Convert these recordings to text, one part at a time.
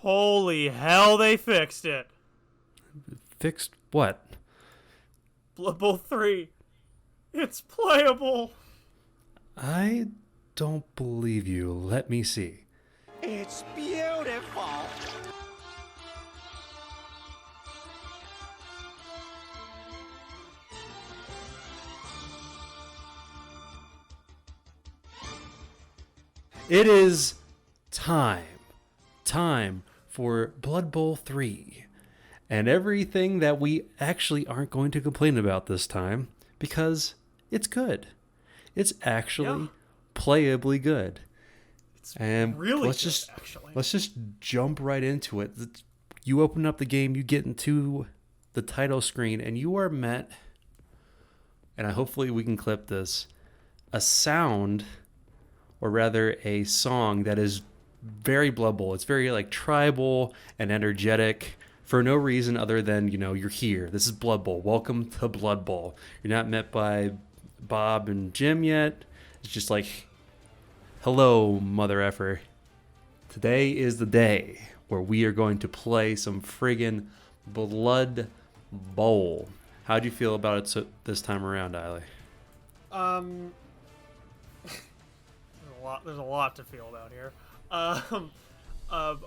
Holy hell, they fixed it. Fixed what? Blood Bowl 3. It's playable. I don't believe you. Let me see. It's beautiful. It is time for Blood Bowl 3. And everything that we actually aren't going to complain about this time because it's good. It's actually playably good. And really let's good, just actually. let's just jump right into it. You open up the game, you get into the title screen, and you are met, and hopefully we can clip this, a sound, or rather a song that is very Blood Bowl. It's very like tribal and energetic for no reason other than, you're here. This is Blood Bowl. Welcome to Blood Bowl. You're not met by Bob and Jim yet. It's just like, hello, mother effer. Today is the day where we are going to play some friggin' Blood Bowl. How'd you feel about it this time around, Ayli? There's a lot to feel about here.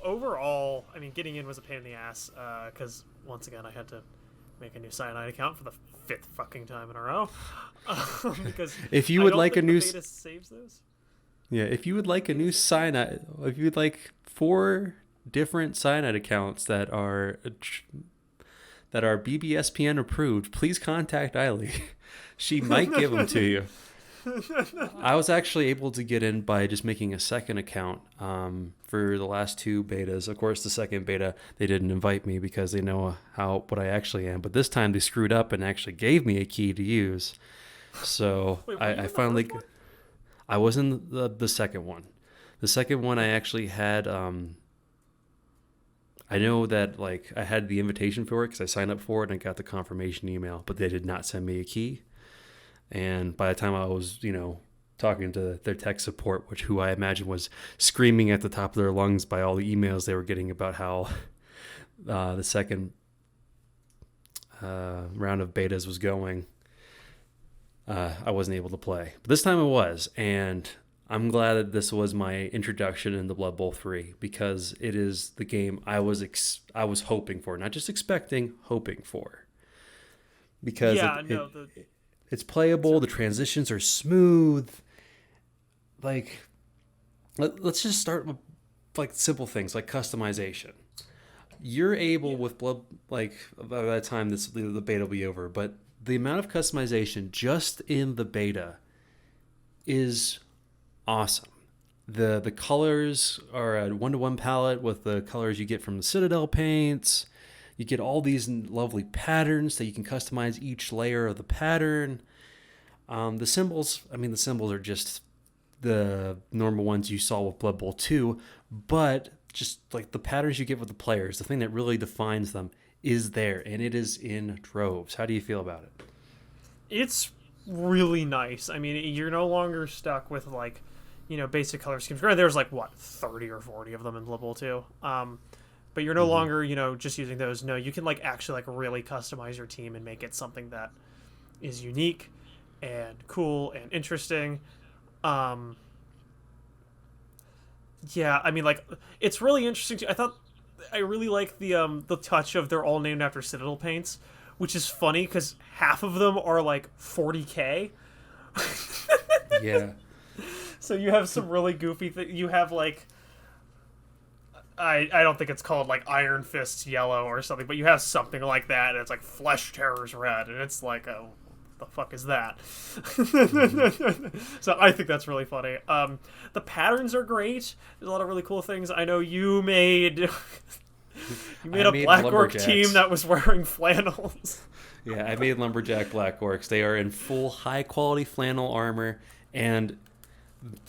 Overall, I mean, getting in was a pain in the ass, because once again I had to make a new Cyanide account for the 5th fucking time in a row. Because if you would like a new beta saves those. Yeah, if you would like a new Cyanide, if you would like 4 different Cyanide accounts that are BBSPN approved, please contact Ayli. She might give them to you. I was actually able to get in by just making a second account for the last 2 betas. Of course, the second beta, they didn't invite me because they know what I actually am. But this time they screwed up and actually gave me a key to use. So Wait, I finally... I was in the second one. The second one I actually had... I know that I had the invitation for it because I signed up for it and I got the confirmation email, but they did not send me a key. And by the time I was, talking to their tech support, who I imagine was screaming at the top of their lungs by all the emails they were getting about how the second round of betas was going, I wasn't able to play. But this time I was, and I'm glad that this was my introduction into Blood Bowl 3 because it is the game I was hoping for, not just expecting, hoping for. Because it's playable. The transitions are smooth. Let's just start with simple things like customization. You're able with Blood, by the time the beta will be over, but the amount of customization just in the beta is awesome. The colors are a 1-to-1 palette with the colors you get from the Citadel paints. You get all these lovely patterns that you can customize each layer of the pattern. The symbols are just the normal ones you saw with Blood Bowl 2, but just the patterns you get with the players, the thing that really defines them is there, and it is in droves. How do you feel about it? It's really nice. I mean, you're no longer stuck with basic color schemes. Granted, there's 30 or 40 of them in Blood Bowl 2. But you're no longer, just using those. No, you can actually really customize your team and make it something that is unique and cool and interesting. Yeah, I mean, it's really interesting. I really like the touch of they're all named after Citadel paints, which is funny because half of them are 40K. Yeah. So you have some really goofy things. You have I don't think it's called Iron Fist yellow or something, but you have something like that, and it's Flesh Terrors red, and it's oh, the fuck is that? So I think that's really funny. The patterns are great. There's a lot of really cool things. I know you made a Black Orc team that was wearing flannels. Yeah, I made Lumberjack Black Orcs. They are in full high quality flannel armor, and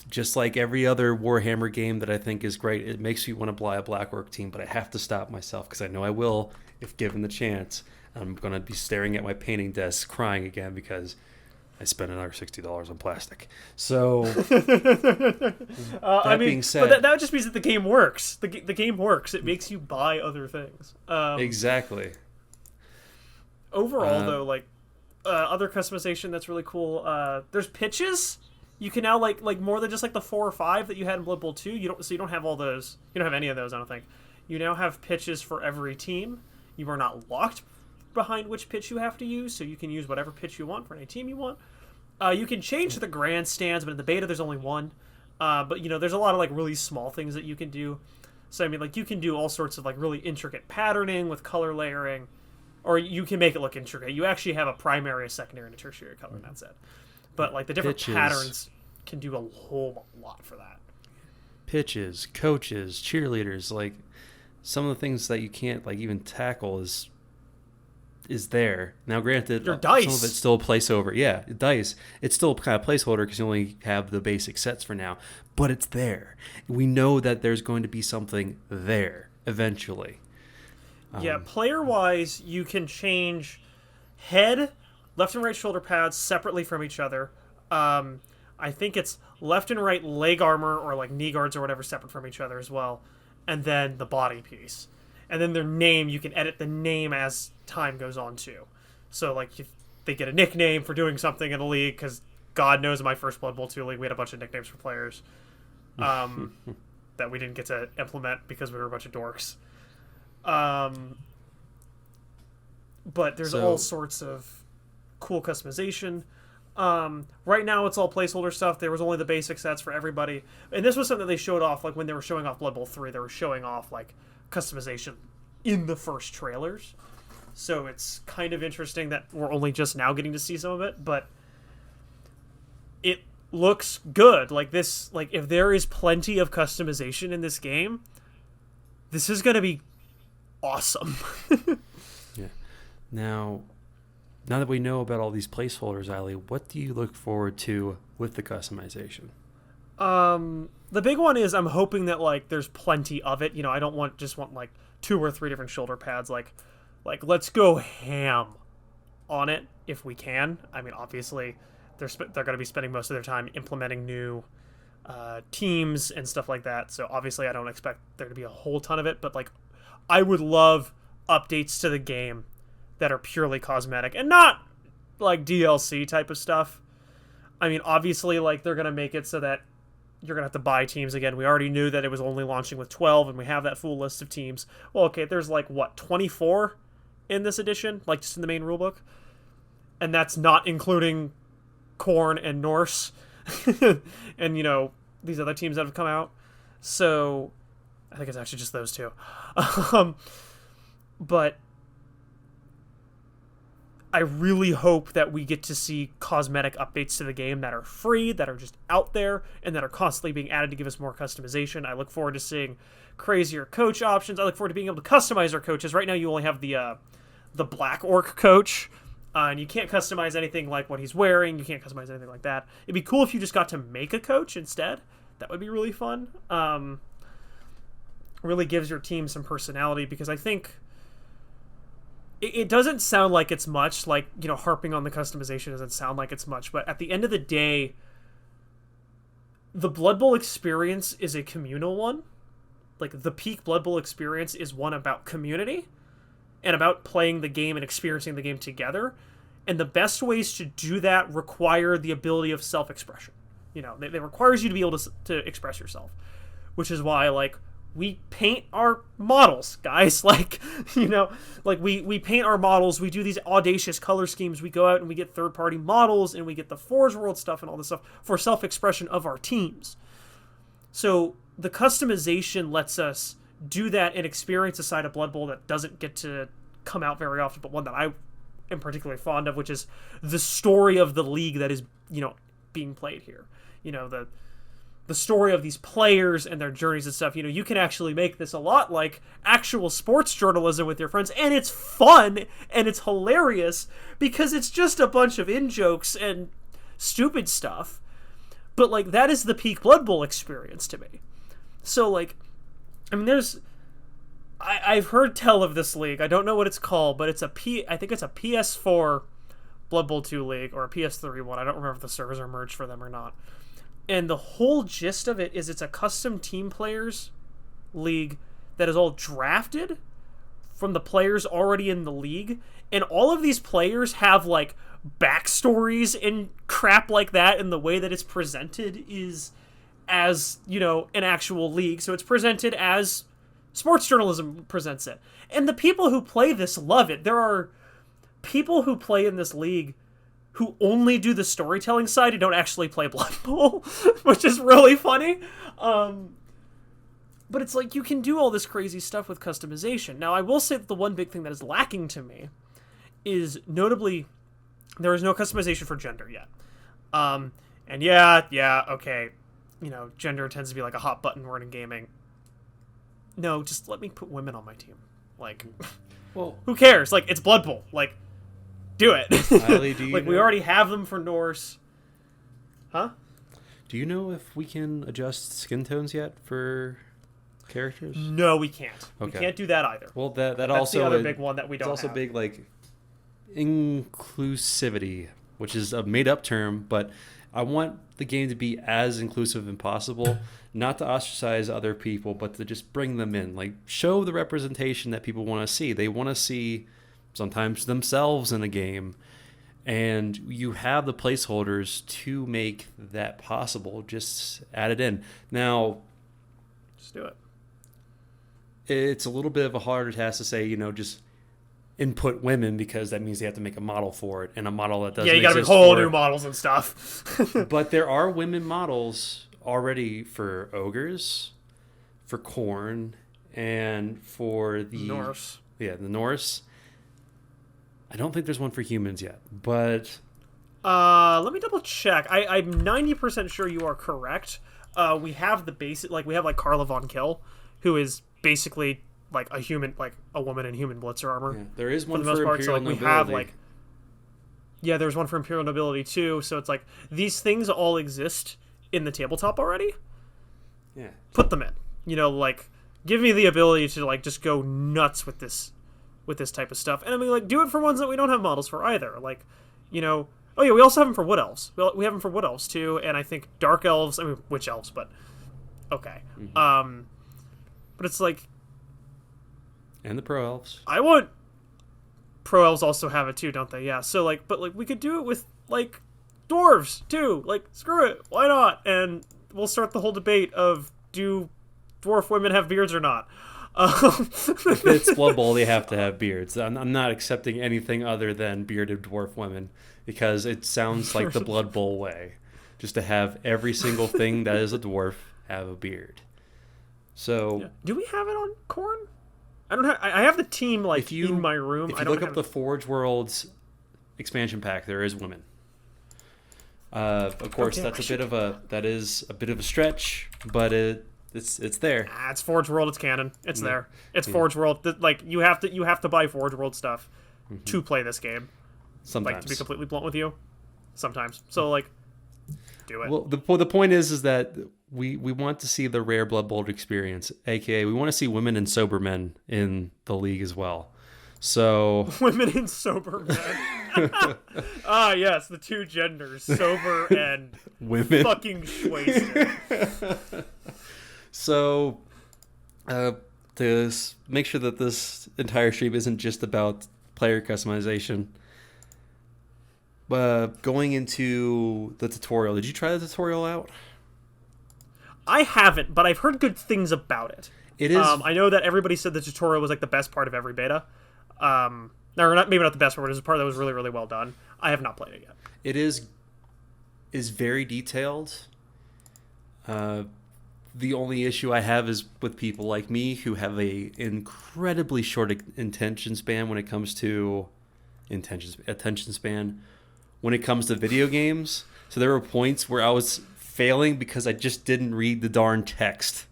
just like every other Warhammer game that I think is great, it makes me want to buy a Black Orc team, but I have to stop myself because I know I will if given the chance. I'm going to be staring at my painting desk crying again because I spent another $60 on plastic. So being said, but that just means that the game works. The game works. It makes you buy other things. Exactly. Overall, though, like other customization that's really cool. There's pitches. You can now like more than just like the 4 or 5 that you had in Blood Bowl 2. You don't have all those. You don't have any of those. I don't think. You now have pitches for every team. You are not locked behind which pitch you have to use, so you can use whatever pitch you want for any team you want. You can change the grandstands, but in the beta there's only one. But there's a lot of like really small things that you can do. So I mean, like you can do all sorts of like really intricate patterning with color layering, or you can make it look intricate. You actually have a primary, a secondary, and a tertiary color, and that's it. But like the different patterns can do a whole lot for that. Pitches, coaches, cheerleaders, like some of the things that you can't like even tackle is there. Now granted, your dice. Some of it's still a placeholder. Yeah, dice. It's still kind of placeholder because you only have the basic sets for now. But it's there. We know that there's going to be something there eventually. Yeah, player-wise, you can change head, left and right shoulder pads separately from each other. I think it's left and right leg armor or like knee guards or whatever separate from each other as well. And then the body piece. And then their name, you can edit the name as time goes on too. So like if they get a nickname for doing something in a league, because God knows in my first Blood Bowl 2 league we had a bunch of nicknames for players that we didn't get to implement because we were a bunch of dorks. But there's all sorts of cool customization. Right now it's all placeholder stuff. There was only the basic sets for everybody. And this was something that they showed off, like when they were showing off Blood Bowl 3, they were showing off like customization in the first trailers. So it's kind of interesting that we're only just now getting to see some of it, but it looks good. Like this, like if there is plenty of customization in this game, this is going to be awesome. Yeah. Now that we know about all these placeholders, Ayli, what do you look forward to with the customization? The big one is I'm hoping that like there's plenty of it. I don't want like 2 or 3 different shoulder pads. Like let's go ham on it if we can. I mean, obviously they're going to be spending most of their time implementing new teams and stuff like that. So obviously I don't expect there to be a whole ton of it, but like I would love updates to the game that are purely cosmetic and not like DLC type of stuff. I mean, obviously like they're going to make it so that you're going to have to buy teams again. We already knew that it was only launching with 12 and we have that full list of teams. Well, okay, there's like 24 in this edition, like just in the main rulebook. And that's not including Khorne and Norse and these other teams that have come out. So I think it's actually just those two. But I really hope that we get to see cosmetic updates to the game that are free, that are just out there, and that are constantly being added to give us more customization. I look forward to seeing crazier coach options. I look forward to being able to customize our coaches. Right now you only have the Black Orc coach, and you can't customize anything like what he's wearing. You can't customize anything like that. It'd be cool if you just got to make a coach instead. That would be really fun. Really gives your team some personality, because I think it doesn't sound like it's much, like, harping on the customization doesn't sound like it's much, but at the end of the day, the Blood Bowl experience is a communal one. Like, the peak Blood Bowl experience is one about community and about playing the game and experiencing the game together. And the best ways to do that require the ability of self-expression. It requires you to be able to express yourself, which is why, like, we paint our models, guys. Like, we paint our models. We do these audacious color schemes. We go out and we get third-party models, and we get the Forge World stuff and all this stuff for self-expression of our teams. So the customization lets us do that and experience a side of Blood Bowl that doesn't get to come out very often, but one that I am particularly fond of, which is the story of the league that is, being played here. The story of these players and their journeys and stuff. You can actually make this a lot like actual sports journalism with your friends, and it's fun and it's hilarious because it's just a bunch of in-jokes and stupid stuff. But like, that is the peak Blood Bowl experience to me. So like, I mean, I've heard tell of this league. I don't know what it's called, but I think it's a PS4 Blood Bowl 2 league or a PS3 one. I don't remember if the servers are merged for them or not. And the whole gist of it is it's a custom team players league that is all drafted from the players already in the league. And all of these players have, like, backstories and crap like that, and the way that it's presented is as, you know, an actual league. So it's presented as sports journalism presents it. And the people who play this love it. There are people who play in this league who only do the storytelling side and don't actually play Blood Bowl, which is really funny. But it's like, you can do all this crazy stuff with customization. Now, I will say that the one big thing that is lacking to me is, notably, there is no customization for gender yet. And okay, you know, gender tends to be like a hot button word in gaming. No, just let me put women on my team. Like, Well, who cares? Like, it's Blood Bowl. Like, do it. Ayli, do you like, we already have them for Norse. Huh? Do you know if we can adjust skin tones yet for characters? No, we can't. Okay. We can't do that either. Well, that That's also the other big one that we don't It's also have. big, like, inclusivity, which is a made-up term, but I want the game to be as inclusive as possible, not to ostracize other people, but to just bring them in. Like, show the representation that people want to see. They want to see sometimes themselves in a game, and you have the placeholders to make that possible. Just add it in. Now, Just do it. it's a little bit of a harder task to say, you know, just input women, because that means they have to make a model for it, and a model that doesn't Yeah, you gotta make exist whole for- new models and stuff. But there are women models already for ogres, for Khorne, and for the Norse. Yeah, the Norse. I don't think there's one for humans yet, but Let me double check. I'm 90% sure you are correct. We have the basic, like, we have, like, Carla Von Kill, who is basically, like, a human, like, a woman in human blitzer armor. yeah, there is one the for most part. Imperial So, like, we Nobility. have, like, yeah, there's one for Imperial Nobility too. So it's like, these things all exist in the tabletop already. Yeah. Put them in. You know, like, give me the ability to, like, just go nuts with this type of stuff. And I mean, like, do it for ones that we don't have models for either. Like, you know, oh yeah, we also have them for Wood Elves. We have them for Wood Elves too, and I think Dark Elves. I mean, Witch Elves, but okay. But it's like, And the Pro Elves. I want Pro Elves also have it too, don't they? Yeah. So like, but like, we could do it with like dwarves too. Like, screw it, why not? And we'll start the whole debate of, do dwarf women have beards or not? If it's Blood Bowl, they have to have beards. I'm not accepting anything other than bearded dwarf women, because it sounds like the Blood Bowl way, just to have every single thing that is a dwarf have a beard. So Yeah. Do we have it on Khorne? I don't have. I have the team like in my room. If I you don't look up have the Forge Worlds expansion pack, there is women. Of course, Okay, that is a bit of a stretch, but it's there. It's Forge World. It's canon. It's there. It's Forge World. Like, you have to buy Forge World stuff to play this game. Sometimes. Like, to be completely blunt with you, sometimes. So like, do it. Well, the point is that we want to see the rare Blood Bowl experience, aka we want to see women and sober men in the league as well. So Women in sober men. Ah, yes, the two genders, sober and women. fucking wasted. So to make sure that this entire stream isn't just about player customization, going into the tutorial, did you try the tutorial out? I haven't, but I've heard good things about it. It is. I know that everybody said the tutorial was like the best part of every beta. Or not, maybe not the best part, but it was a part that was really, really well done. I have not played it yet. It is very detailed. The only issue I have is with people like me who have a incredibly short attention span when it comes to attention span when it comes to video games. So there were points where I was failing because I just didn't read the darn text.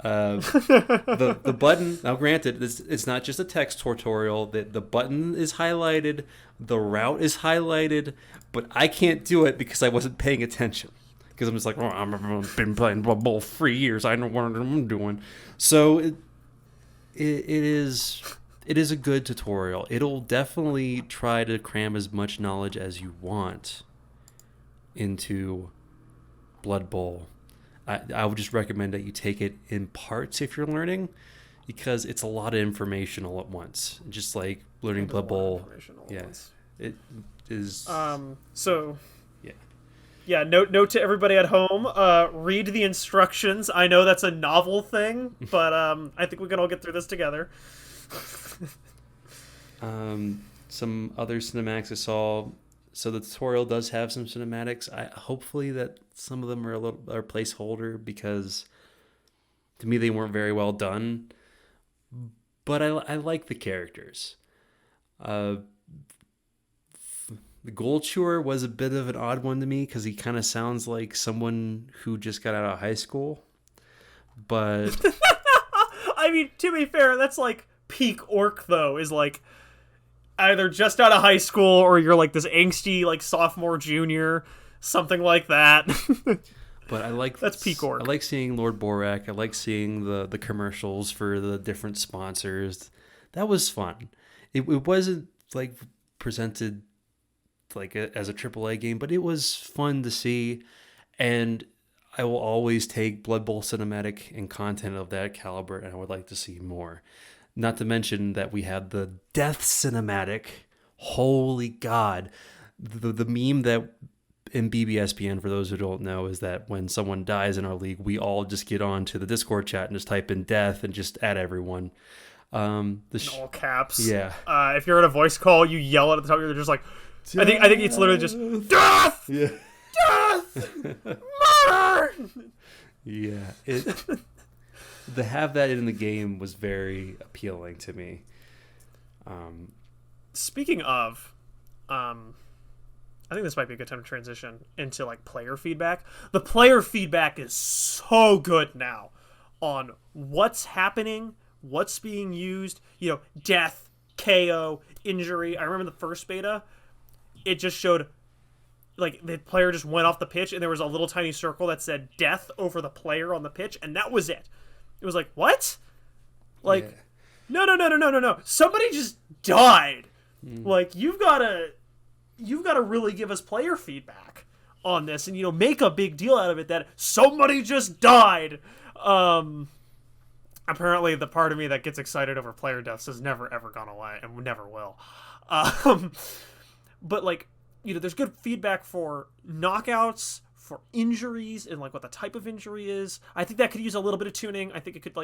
The button, now granted, it's not just a text tutorial. The button is highlighted, the route is highlighted, but I can't do it because I wasn't paying attention. Because I'm just like, I've been playing Blood Bowl 3 years. I know what I'm doing. So it is it is a good tutorial. It'll definitely try to cram as much knowledge as you want into Blood Bowl. I would just recommend that you take it in parts if you're learning, because it's a lot of information all at once. Just like learning Blood Bowl. Yeah, it is. So. Yeah. Yeah. Note to everybody at home. Read the instructions. I know that's a novel thing, but I think we can all get through this together. Some other cinematics I saw. So the tutorial does have some cinematics. Hopefully that some of them are are placeholder, because to me they weren't very well done. But I like the characters. The Gold Chewer was a bit of an odd one to me, because he kind of sounds like someone who just got out of high school. But I mean, to be fair, that's like peak orc though. Is like either just out of high school or you're like this angsty like sophomore, junior, something like that. But I like that's peak orc. I like seeing Lord Borak. I like seeing the commercials for the different sponsors. That was fun. It wasn't like presented like as a AAA game, but it was fun to see. And I will always take Blood Bowl cinematic and content of that caliber, and I would like to see more. Not to mention that we had the death cinematic. Holy God. The meme that in BBSPN, for those who don't know, is that when someone dies in our league, we all just get on to the Discord chat and just type in death and just add everyone. In all caps. Yeah. If you're in a voice call, you yell at the top. You're just like, I think it's literally just death. Yeah. Death. Murder. Yeah. To have that in the game was very appealing to me. Speaking of, I think this might be a good time to transition into like player feedback. The player feedback is so good now on what's happening, what's being used, death, KO, injury. I remember the first beta, it just showed like the player just went off the pitch and there was a little tiny circle that said death over the player on the pitch, and that was it. It was like, what? Like, yeah. No. Somebody just died. Like, you've got to really give us player feedback on this and, make a big deal out of it that somebody just died. Apparently the part of me that gets excited over player deaths has never, ever gone away and never will. But, like, there's good feedback for knockouts, for injuries, and like what the type of injury is. I think that could use a little bit of tuning. I think it could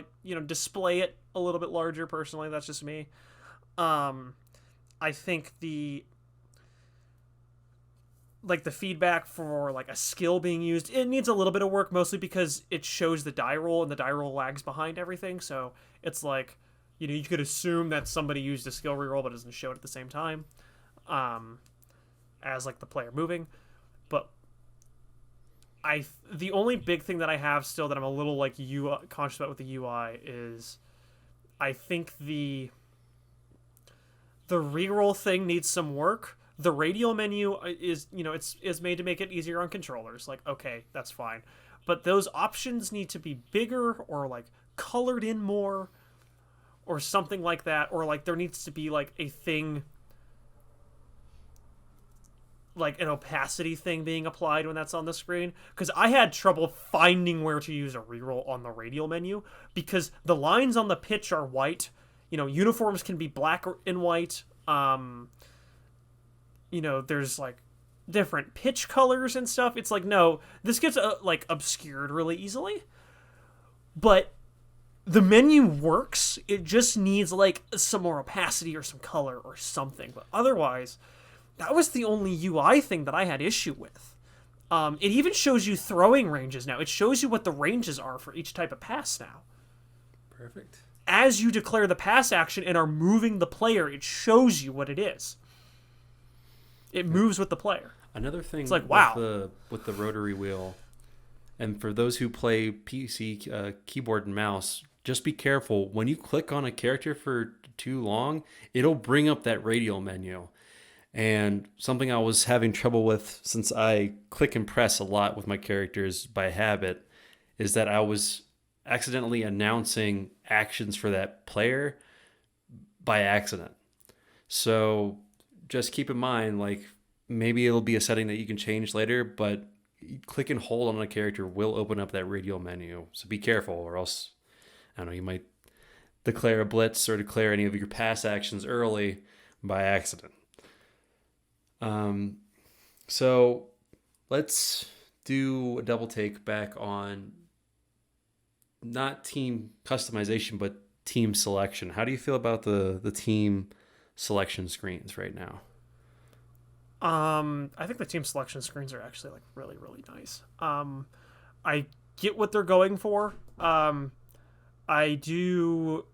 display it a little bit larger. Personally, that's just me. I think the feedback for like a skill being used, it needs a little bit of work, mostly because it shows the die roll and the die roll lags behind everything. So it's like, you could assume that somebody used a skill reroll but doesn't show it at the same time as like the player moving. But the only big thing that I have still that I'm a little like conscious about with the UI is I think the reroll thing needs some work. The radial menu is, it's made to make it easier on controllers. Like, okay, that's fine. But those options need to be bigger or like colored in more or something like that. Or like there needs to be like a thing, like an opacity thing being applied when that's on the screen, because I had trouble finding where to use a reroll on the radial menu because the lines on the pitch are white. Uniforms can be black and white. There's like different pitch colors and stuff. It's like, no, this gets like obscured really easily, but the menu works. It just needs like some more opacity or some color or something. But otherwise, that was the only UI thing that I had issue with. It even shows you throwing ranges now. It shows you what the ranges are for each type of pass now. Perfect. As you declare the pass action and are moving the player, it shows you what it is. It moves with the player. Another thing, it's like, wow, with the rotary wheel, and for those who play PC keyboard and mouse, just be careful. When you click on a character for too long, it'll bring up that radial menu. And something I was having trouble with, since I click and press a lot with my characters by habit, is that I was accidentally announcing actions for that player by accident. So just keep in mind, like, maybe it'll be a setting that you can change later, but click and hold on a character will open up that radial menu. So be careful, or else, I don't know, you might declare a blitz or declare any of your pass actions early by accident. So let's do a double take back on not team customization, but team selection. How do you feel about the team selection screens right now? I think the team selection screens are actually like really, really nice. I get what they're going for. I do.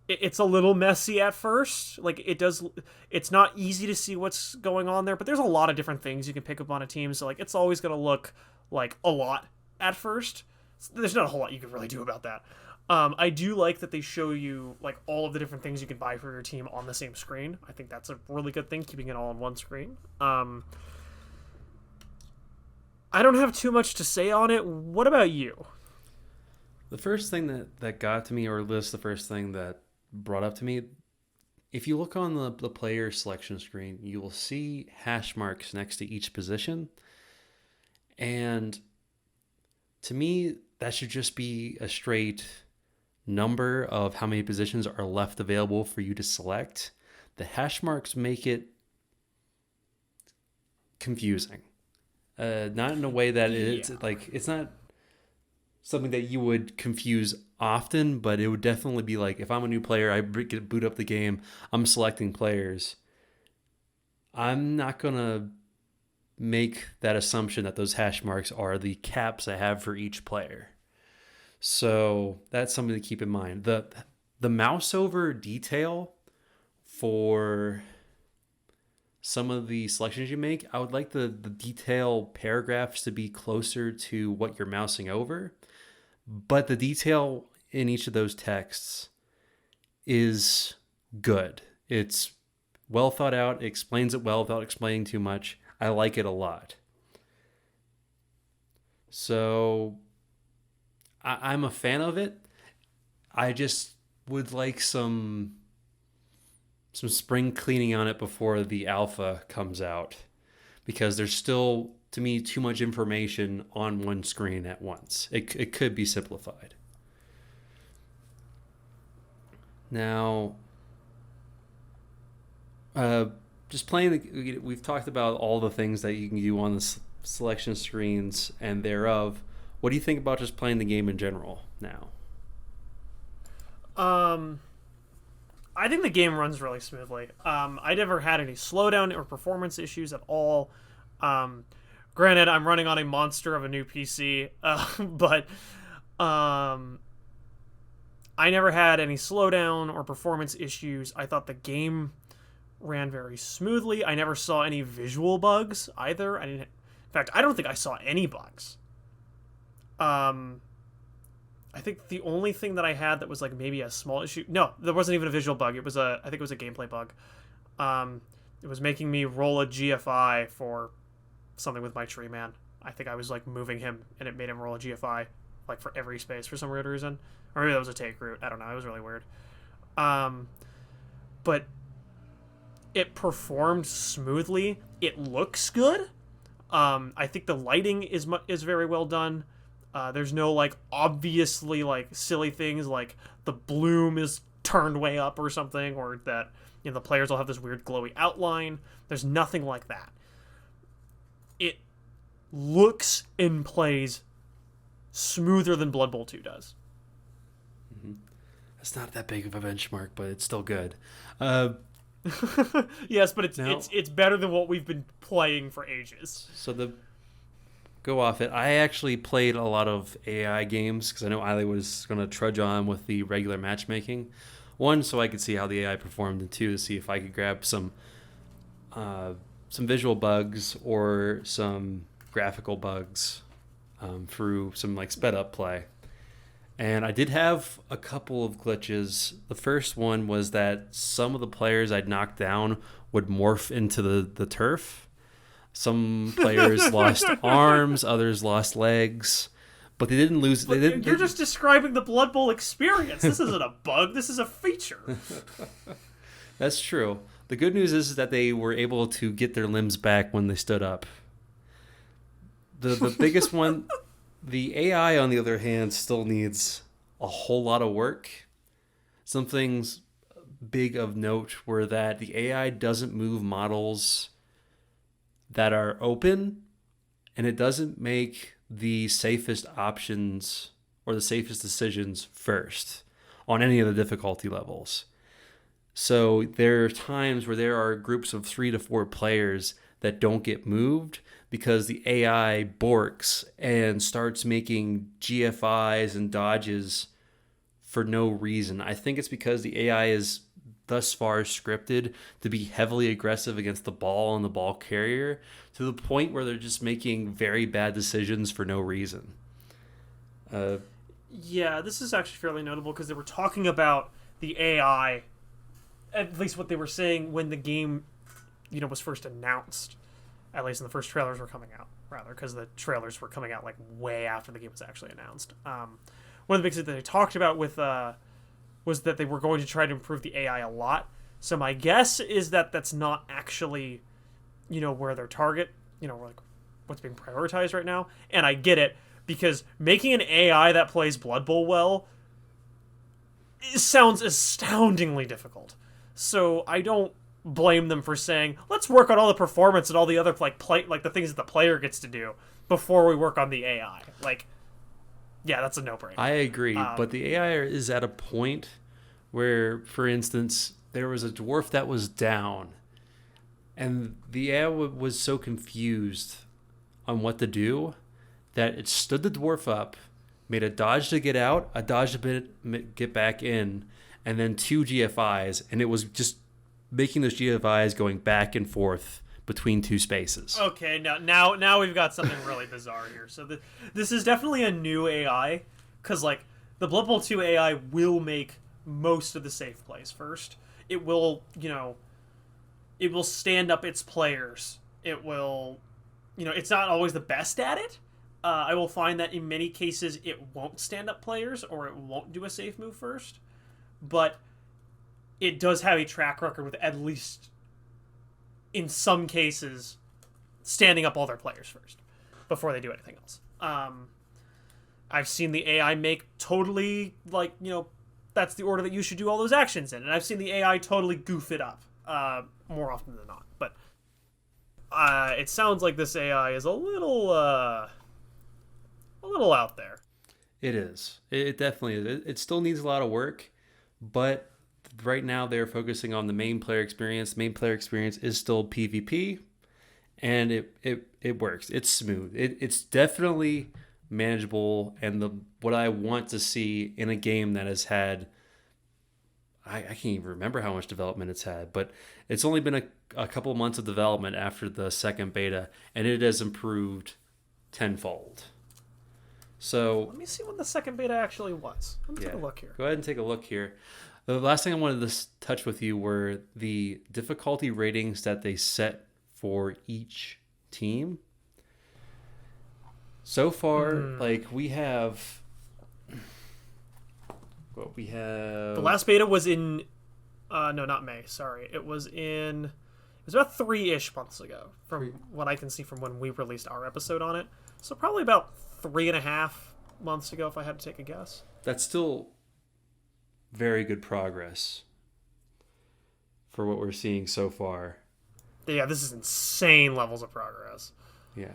It's a little messy at first. Like it's not easy to see what's going on there, but there's a lot of different things you can pick up on a team. So like, it's always going to look like a lot at first. There's not a whole lot you can really do about that. I do like that they show you like all of the different things you can buy for your team on the same screen. I think that's a really good thing, keeping it all on one screen. I don't have too much to say on it. What about you? The first thing that got to me, or at least the first thing that brought up to me, if you look on the player selection screen, you will see hash marks next to each position. And to me, that should just be a straight number of how many positions are left available for you to select. The hash marks make it confusing. Not in a way that it's like, it's not something that you would confuse often, but it would definitely be like, if I'm a new player, I boot up the game, I'm selecting players, I'm not going to make that assumption that those hash marks are the caps I have for each player. So that's something to keep in mind. The mouse over detail for some of the selections you make, I would like the detail paragraphs to be closer to what you're mousing over. But the detail in each of those texts is good. It's well thought out. It explains it well without explaining too much. I like it a lot. So I'm a fan of it. I just would like some spring cleaning on it before the alpha comes out, because there's still, to me, too much information on one screen at once. It could be simplified. Now, just playing, we've talked about all the things that you can do on the selection screens and thereof. What do you think about just playing the game in general now? I think the game runs really smoothly. I never had any slowdown or performance issues at all. Granted, I'm running on a monster of a new PC, but I never had any slowdown or performance issues. I thought the game ran very smoothly. I never saw any visual bugs either. In fact, I don't think I saw any bugs. I think the only thing that I had that was like maybe a small issue. No, there wasn't even a visual bug. I think it was a gameplay bug. It was making me roll a GFI for something with my tree man. I think I was like moving him and it made him roll a GFI like for every space for some weird reason. Or maybe that was a take route. I don't know. It was really weird. But it performed smoothly. It looks good. I think the lighting is very well done. There's no like obviously like silly things like the bloom is turned way up or something, or that the players will have this weird glowy outline. There's nothing like that. It looks and plays smoother than Blood Bowl 2 does. Mm-hmm. That's not that big of a benchmark, but it's still good. Yes, but it's better than what we've been playing for ages. So go off it. I actually played a lot of AI games because I know Ayli was going to trudge on with the regular matchmaking. One, so I could see how the AI performed, and two, to see if I could grab some visual bugs or some graphical bugs through some like sped up play. And I did have a couple of glitches. The first one was that some of the players I'd knocked down would morph into the turf. Some players lost arms, others lost legs, but they didn't lose. You're just describing the Blood Bowl experience. This isn't a bug. This is a feature. That's true. The good news is that they were able to get their limbs back when they stood up. The biggest one, the AI, on the other hand, still needs a whole lot of work. Some things big of note were that the AI doesn't move models that are open, and it doesn't make the safest options or the safest decisions first on any of the difficulty levels. So there are times where there are groups of 3 to 4 players that don't get moved because the AI borks and starts making GFIs and dodges for no reason. I think it's because the AI is thus far scripted to be heavily aggressive against the ball and the ball carrier to the point where they're just making very bad decisions for no reason. Yeah, this is actually fairly notable because they were talking about the AI, at least what they were saying when the game, was first announced. At least in the first trailers were coming out, rather, because the trailers were coming out like way after the game was actually announced. One of the big things that they talked about with was that they were going to try to improve the AI a lot. So my guess is that that's not actually, where their target, like what's being prioritized right now. And I get it, because making an AI that plays Blood Bowl well sounds astoundingly difficult. So I don't blame them for saying, let's work on all the performance and all the other the things that the player gets to do before we work on the AI. Yeah, that's a no-brainer. I agree, but the AI is at a point where, for instance, there was a dwarf that was down, and the AI was so confused on what to do that it stood the dwarf up, made a dodge to get out, a dodge to get back in, and then 2 GFIs, and it was just making those GFIs going back and forth between 2 spaces. Okay, now we've got something really bizarre here. So this is definitely a new AI, because the Blood Bowl 2 AI will make most of the safe plays first. It will, it will stand up its players. It will, it's not always the best at it. I will find that in many cases it won't stand up players or it won't do a safe move first, but it does have a track record with, at least in some cases, standing up all their players first before they do anything else. I've seen the AI make totally, that's the order that you should do all those actions in, and I've seen the AI totally goof it up more often than not. But it sounds like this AI is a little out there. It is. It definitely is. It still needs a lot of work, but right now they're focusing on the main player experience. The main player experience is still PvP, and it works. It's smooth. It's definitely manageable, and what I want to see in a game that has had, I can't even remember how much development it's had, but it's only been a couple months of development after the second beta, and it has improved tenfold. So let me see when the second beta actually was. Let me take a look here. Go ahead and take a look here. The last thing I wanted to touch with you were the difficulty ratings that they set for each team. So far, we have... What we have... The last beta was in... no, not May. Sorry. It was about 3-ish months ago, from what I can see from when we released our episode on it. So probably about 3.5 months ago, if I had to take a guess. That's still very good progress for what we're seeing so far. Yeah, this is insane levels of progress. Yeah.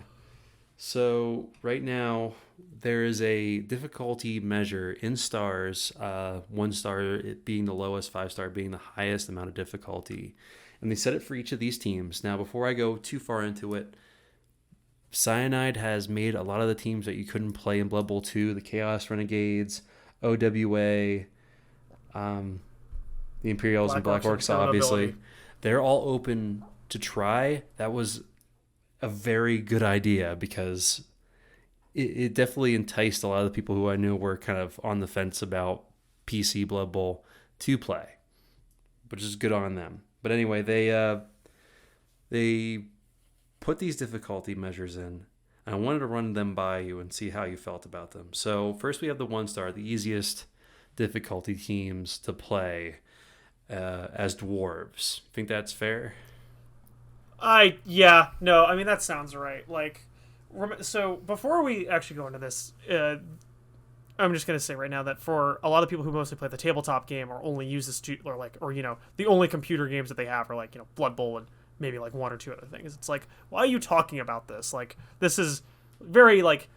So right now there is a difficulty measure in stars, 1 star it being the lowest, 5 star being the highest amount of difficulty. And they set it for each of these teams. Now, before I go too far into it, Cyanide has made a lot of the teams that you couldn't play in Blood Bowl 2, the Chaos Renegades, OWA, the Imperials and Black Orcs, obviously. They're all open to try. That was a very good idea because it definitely enticed a lot of the people who I knew were kind of on the fence about PC Blood Bowl to play, which is good on them. But anyway, they put these difficulty measures in. I wanted to run them by you and see how you felt about them. So first we have the 1 star, the easiest difficulty teams to play. as dwarves. Think that's fair? Yeah, no, I mean, that sounds right. Like, so before we actually go into this, I'm just gonna say right now that for a lot of people who mostly play the tabletop game or only use this or the only computer games that they have are like Blood Bowl and maybe like one or two other things. It's like, why are you talking about this? Like, this is very like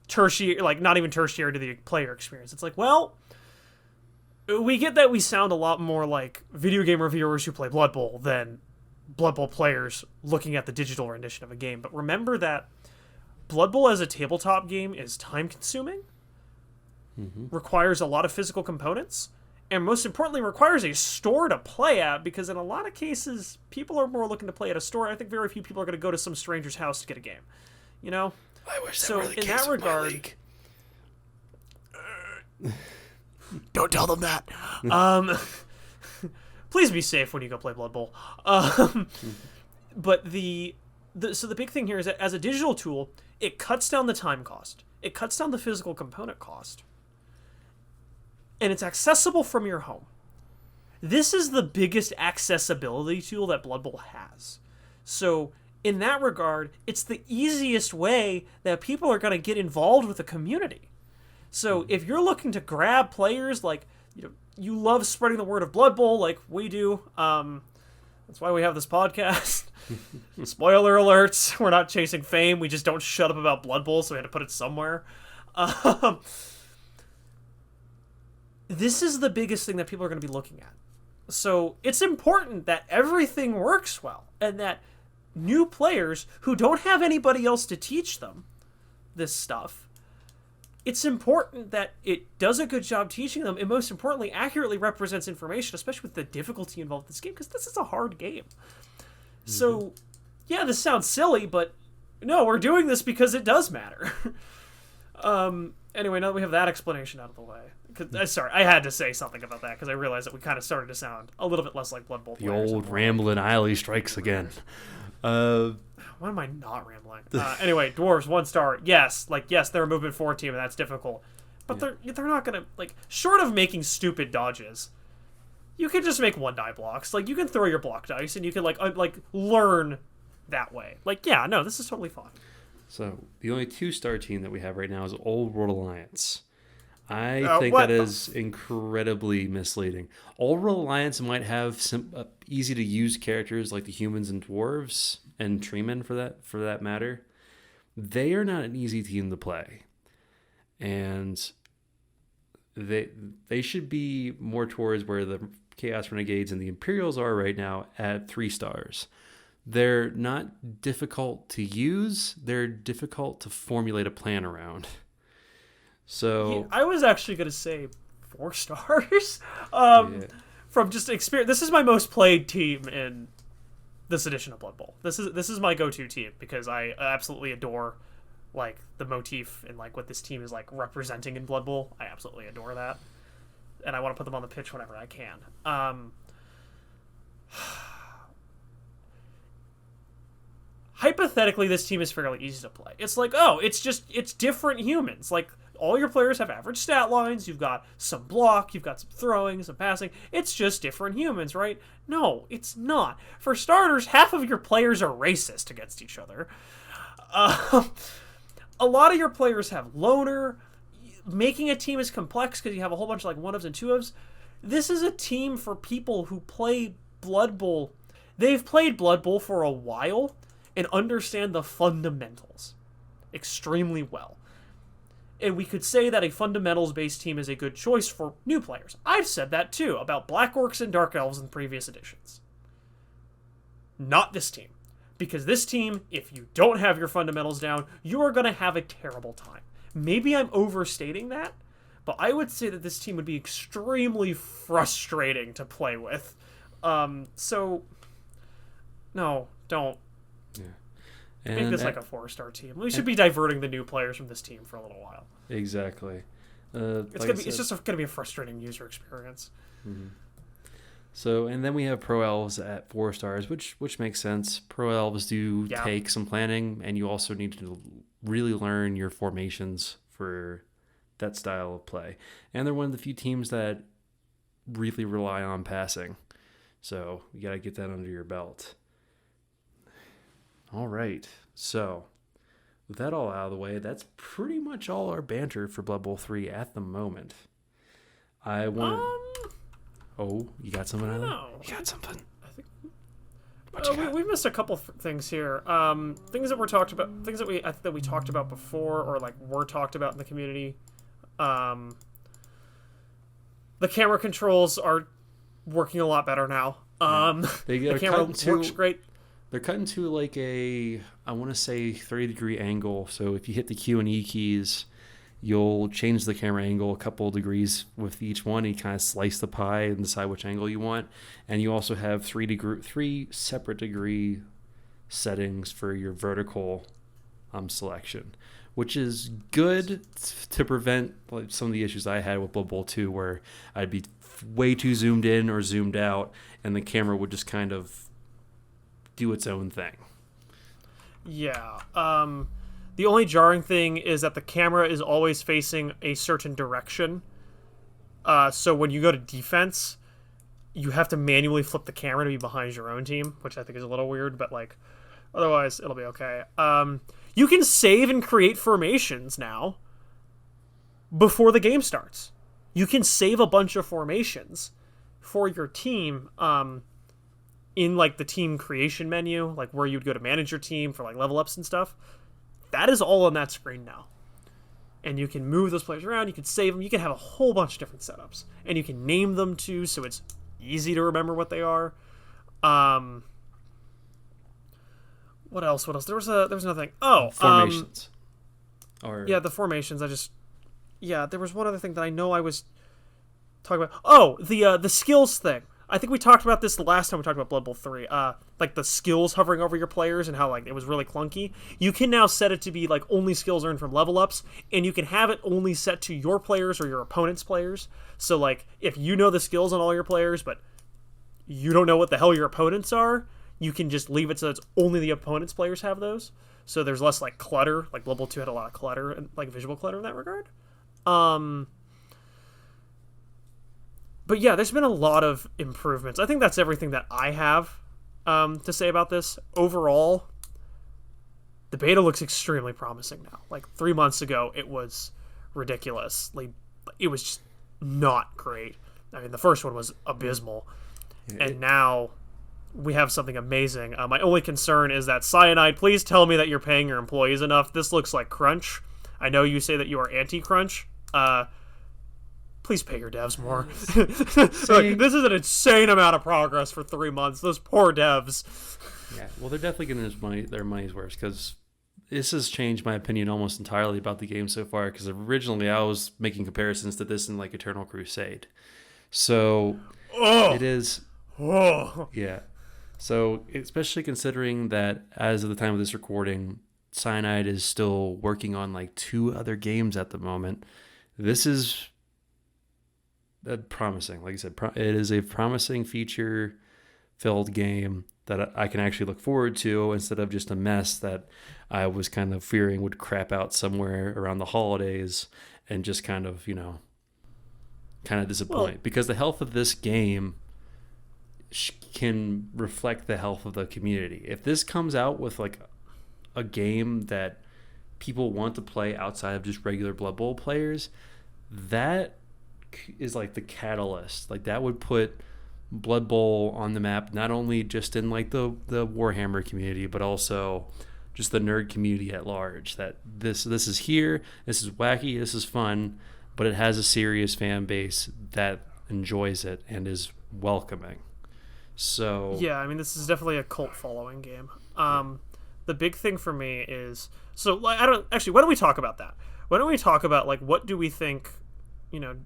tertiary, like not even tertiary to the player experience. It's like, well, we get that we sound a lot more like video game reviewers who play Blood Bowl than Blood Bowl players looking at the digital rendition of a game. But remember that Blood Bowl as a tabletop game is time consuming, requires a lot of physical components, and most importantly requires a store to play at, because in a lot of cases people are more looking to play at a store. I think very few people are going to go to some stranger's house to get a game. I wish so in that regard, don't tell them that. Please be safe when you go play Blood Bowl. But the big thing here is that as a digital tool, it cuts down the time cost. It cuts down the physical component cost. And it's accessible from your home. This is the biggest accessibility tool that Blood Bowl has. So in that regard, it's the easiest way that people are going to get involved with the community. So if you're looking to grab players, like, you love spreading the word of Blood Bowl like we do. That's why we have this podcast. Spoiler alerts. We're not chasing fame. We just don't shut up about Blood Bowl, so we had to put it somewhere. This is the biggest thing that people are going to be looking at. So it's important that everything works well, and that new players who don't have anybody else to teach them this stuff, it's important that it does a good job teaching them, and most importantly, accurately represents information, especially with the difficulty involved in this game, because this is a hard game. So, yeah, this sounds silly, but no, we're doing this because it does matter. Anyway, now that we have that explanation out of the way, sorry, I had to say something about that because I realized that we kind of started to sound a little bit less like Blood Bowl. The old rambling Ayli strikes again. Why am I not rambling? Anyway, dwarves 1 star. Yes, they're a movement 4 team, and that's difficult. But they're not gonna, like, short of making stupid dodges, you can just make 1 die blocks. Like, you can throw your block dice, and you can like learn that way. Like, yeah, no, this is totally fine. So the only 2-star team that we have right now is Old World Alliance. I think that is incredibly misleading. Old World Alliance might have some easy to use characters like the humans and dwarves and treemen for that matter. They are not an easy team to play, and they should be more towards where the Chaos Renegades and the Imperials are right now at 3 stars. They're not difficult to use. They're difficult to formulate a plan around. So yeah, I was actually going to say 4 stars. From just experience, this is my most played team in this edition of Blood Bowl. This is my go-to team because I absolutely adore like the motif and like what this team is like representing in Blood Bowl. I absolutely adore that, and I want to put them on the pitch whenever I can. Hypothetically, this team is fairly easy to play. It's like, it's different humans. Like, all your players have average stat lines. You've got some block. You've got some throwing, some passing. It's just different humans, right? No, it's not. For starters, half of your players are racist against each other. A lot of your players have loner. Making a team is complex because you have a whole bunch of like 1-ofs and 2-ofs. This is a team for people who play Blood Bowl. They've played Blood Bowl for a while and understand the fundamentals extremely well. And we could say that a fundamentals-based team is a good choice for new players. I've said that too about Black Orcs and Dark Elves in previous editions. Not this team. Because this team, if you don't have your fundamentals down, you are going to have a terrible time. Maybe I'm overstating that, but I would say that this team would be extremely frustrating to play with. So, no, don't. Yeah. Make this like a 4-star team. We should be diverting the new players from this team for a little while. Exactly. It's just going to be a frustrating user experience. Mm-hmm. So, and then we have Pro Elves at 4 stars, which makes sense. Pro Elves do take some planning, and you also need to really learn your formations for that style of play. And they're one of the few teams that really rely on passing. So you got to get that under your belt. All right. So with that all out of the way, that's pretty much all our banter for Blood Bowl 3 at the moment. I want. Oh, you got something? I don't Alan? know. You got something? I think What you got? we missed a couple things here. Things that were talked about, things that we talked about before, or like were talked about in the community. The camera controls are working a lot better now. The camera works great. They're cutting to like a, I want to say 30-degree angle. So if you hit the Q and E keys, you'll change the camera angle a couple of degrees with each one. You kind of slice the pie and decide which angle you want. And you also have three separate degree settings for your vertical selection, which is good to prevent like some of the issues I had with Blood Bowl 2, where I'd be way too zoomed in or zoomed out, and the camera would just kind of do its own thing. Yeah. The only jarring thing is that the camera is always facing a certain direction. So when you go to defense, you have to manually flip the camera to be behind your own team, which I think is a little weird, but like otherwise it'll be okay. You can save and create formations now before the game starts. You can save a bunch of formations for your team in like the team creation menu, like where you'd go to manage your team for like level ups and stuff. That is all on that screen now. And you can move those players around, you can save them, you can have a whole bunch of different setups. And you can name them too, so it's easy to remember what they are. What else? There was another thing. Oh, formations. Yeah, the formations. There was one other thing that I know I was talking about. Oh, the skills thing. I think we talked about this the last time we talked about Blood Bowl 3. Like the skills hovering over your players and how like it was really clunky. You can now set it to be like only skills earned from level ups, and you can have it only set to your players or your opponent's players. So like if you know the skills on all your players, but you don't know what the hell your opponents are, you can just leave it so it's only the opponent's players have those. So there's less like clutter. Like Blood Bowl 2 had a lot of clutter and like visual clutter in that regard. But yeah, there's been a lot of improvements. I think that's everything that I have to say about this. Overall, the beta looks extremely promising now. Like 3 months ago, it was ridiculous. Like, it was just not great. I mean, the first one was abysmal. And now we have something amazing. My only concern is that Cyanide, please tell me that you're paying your employees enough. This looks like crunch. I know you say that you are anti-crunch. Please pay your devs more. Like, this is an insane amount of progress for 3 months. Those poor devs. Yeah, well, they're definitely getting their money's worth, because this has changed my opinion almost entirely about the game so far, because originally I was making comparisons to this in like Eternal Crusade. So it is... Yeah. So especially considering that as of the time of this recording, Cyanide is still working on like 2 other games at the moment. This is promising. Like I said, it is a promising feature-filled game that I can actually look forward to, instead of just a mess that I was kind of fearing would crap out somewhere around the holidays and just kind of, disappoint. Well, because the health of this game can reflect the health of the community. If this comes out with like a game that people want to play outside of just regular Blood Bowl players, that is like the catalyst. Like that would put Blood Bowl on the map, not only just in like the Warhammer community, but also just the nerd community at large. That this is here, this is wacky, this is fun, but it has a serious fan base that enjoys it and is welcoming. So yeah, I mean, this is definitely a cult following game. The big thing for me is, so like, why don't we talk about that? Why don't we talk about like what do we think the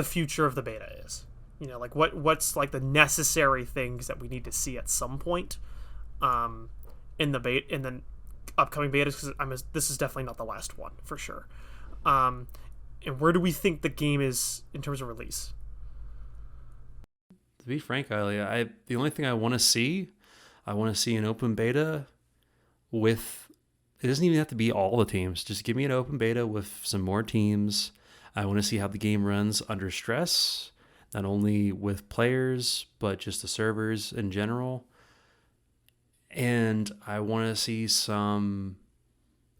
future of the beta is? Like what's like the necessary things that we need to see at some point in the upcoming betas, because this is definitely not the last one for sure. And where do we think the game is in terms of release? To be frank, Ayli, the only thing I want to see an open beta with, it doesn't even have to be all the teams. Just give me an open beta with some more teams. I want to see how the game runs under stress. not only with players, but just the servers in general. And I want to see some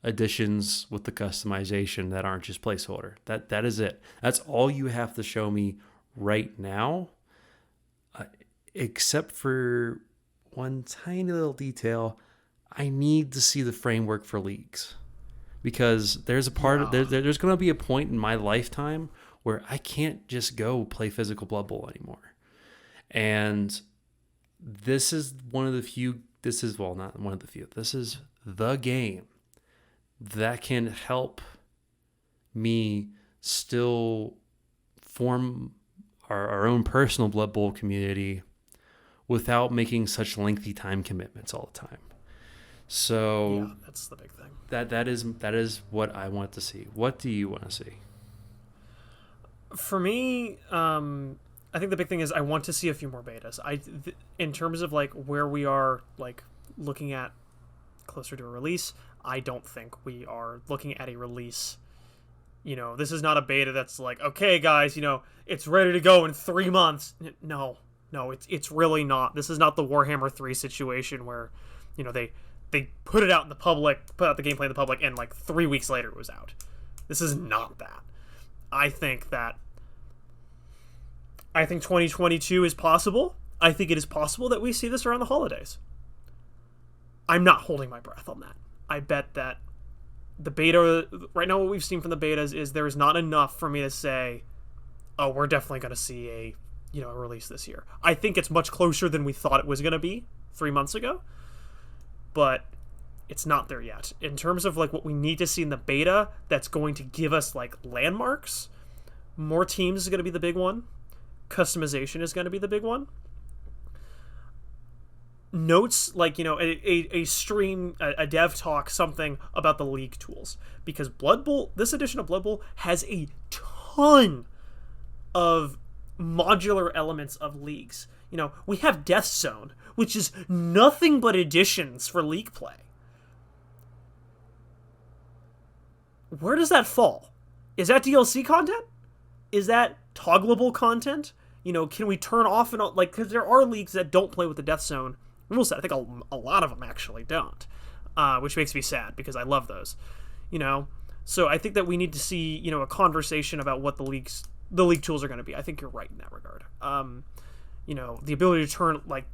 additions with the customization that aren't just placeholder. That is it. That's all you have to show me right now, except for one tiny little detail. I need to see the framework for leagues, because there's a part of there's going to be a point in my lifetime where I can't just go play physical Blood Bowl anymore. And this is one of the few, this is the game that can help me still form our own personal Blood Bowl community without making such lengthy time commitments all the time. So yeah, that's the big thing. That is what I want to see. What do you want to see? For me, I think the big thing is I want to see a few more betas. In terms of like where we are, like looking at closer to a release, I don't think we are looking at a release. You know, this is not a beta that's like, okay, guys, you know, it's ready to go in 3 months. No, it's really not. This is not the Warhammer 3 situation where, you know, they put it out in the public, put out the gameplay in the public, and like 3 weeks later it was out. This is not that. I think 2022 is possible. I think it is possible that we see this around the holidays. I'm not holding my breath on that. I bet that the beta, right now what we've seen from the betas is there is not enough for me to say, oh, we're definitely going to see a release this year. I think it's much closer than we thought it was going to be 3 months ago, but it's not there yet. In terms of like what we need to see in the beta that's going to give us like landmarks, more teams is going to be the big one. Customization is going to be the big one. Notes, like, you know, a stream, a dev talk, something about the league tools. Because Blood Bowl, this edition of Blood Bowl has a ton of modular elements of leagues. You know, we have Death Zone, which is nothing but additions for league play. Where does that fall? Is that DLC content? Is that toggleable content? You know, can we turn off and on, like, because there are leagues that don't play with the Death Zone rule set. I think a lot of them actually don't, which makes me sad because I love those, you know. So I think that we need to see, you know, a conversation about what the league tools are going to be. I think you're right in that regard. You know, the ability to turn like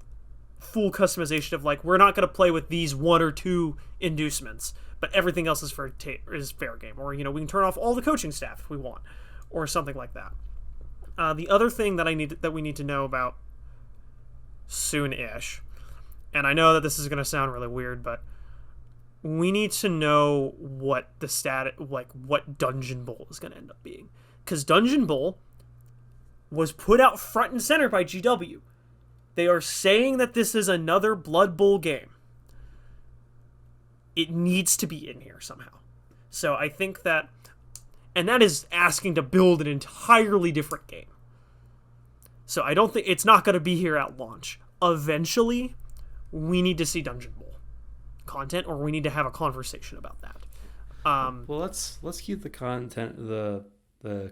full customization of like, we're not going to play with these 1 or 2 inducements, but everything else is fair game. Or, you know, we can turn off all the coaching staff if we want, or something like that. The other thing that we need to know about soon-ish, and I know that this is going to sound really weird, but we need to know what the what Dungeon Bowl is going to end up being. Because Dungeon Bowl was put out front and center by GW. They are saying that this is another Blood Bowl game. It needs to be in here somehow. So I think that, and that is asking to build an entirely different game. So I don't think it's not going to be here at launch. Eventually, we need to see Dungeon Bowl content, or we need to have a conversation about that. Well, let's keep the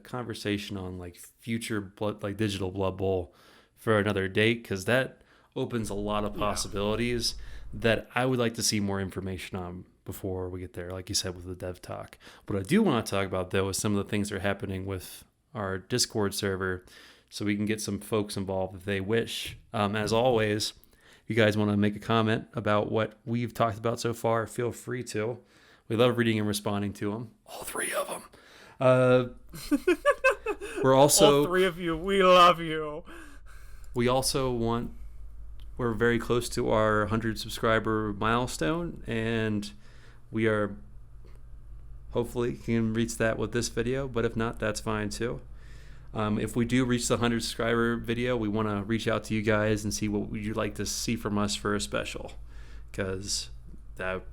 conversation on like future digital Blood Bowl for another date, because that opens a lot of possibilities that I would like to see more information on before we get there, like you said, with the dev talk. What I do want to talk about, though, is some of the things that are happening with our Discord server, so we can get some folks involved if they wish. As always, if you guys want to make a comment about what we've talked about so far, feel free to. We love reading and responding to them. All 3 of them. We're also... All 3 of you, we love you. We also we're very close to our 100 subscriber milestone, and we are hopefully can reach that with this video, but if not, that's fine too. If we do reach the 100 subscriber video, we want to reach out to you guys and see what you'd like to see from us for a special, because that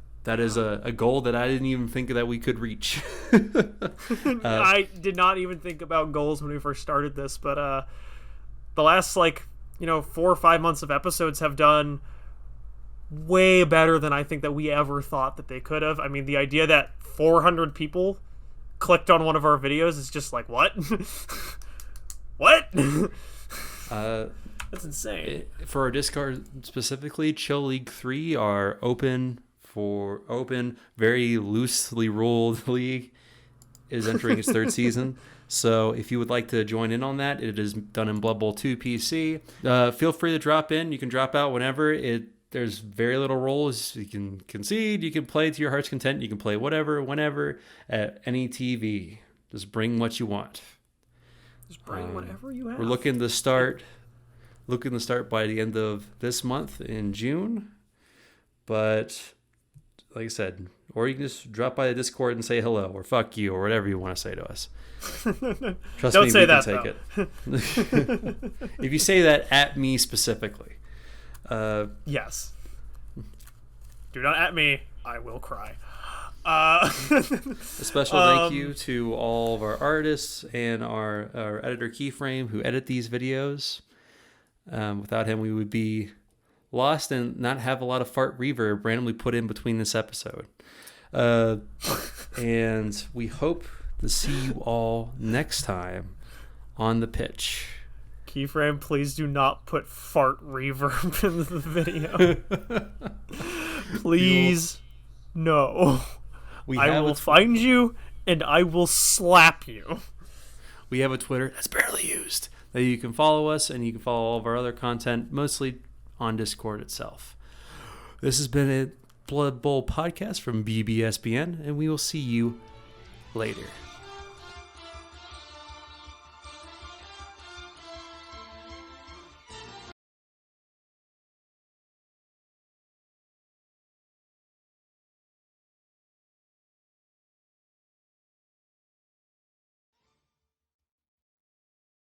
is a goal that I didn't even think that we could reach. I did not even think about goals when we first started this, but the last 4 or 5 months of episodes have done way better than I think that we ever thought that they could have. I mean, the idea that 400 people clicked on one of our videos is just like, what? What? That's insane. For our Discord specifically, Chill League 3, our open, very loosely ruled league, is entering its third season. So if you would like to join in on that, it is done in Blood Bowl 2 PC. Feel free to drop in. You can drop out whenever. There's very little roles. You can concede. You can play to your heart's content. You can play whatever, whenever, at any TV. Just bring what you want. Just bring whatever you have. We're looking to start by the end of this month in June. But like I said, or you can just drop by the Discord and say hello, or fuck you, or whatever you want to say to us. Trust Don't me, say we that, can take it. If you say that at me specifically. Yes. Do not at me. I will cry. A special thank you to all of our artists and our editor Keyframe who edit these videos. Without him, we would be lost and not have a lot of fart reverb randomly put in between this episode. And we hope to see you all next time on the pitch. Keyframe, please do not put fart reverb in the video. Please, no. I will find you and I will slap you. We have a Twitter that's barely used that you can follow us, and you can follow all of our other content, mostly on Discord itself. This has been a Blood Bowl podcast from BBSPN, and we will see you later.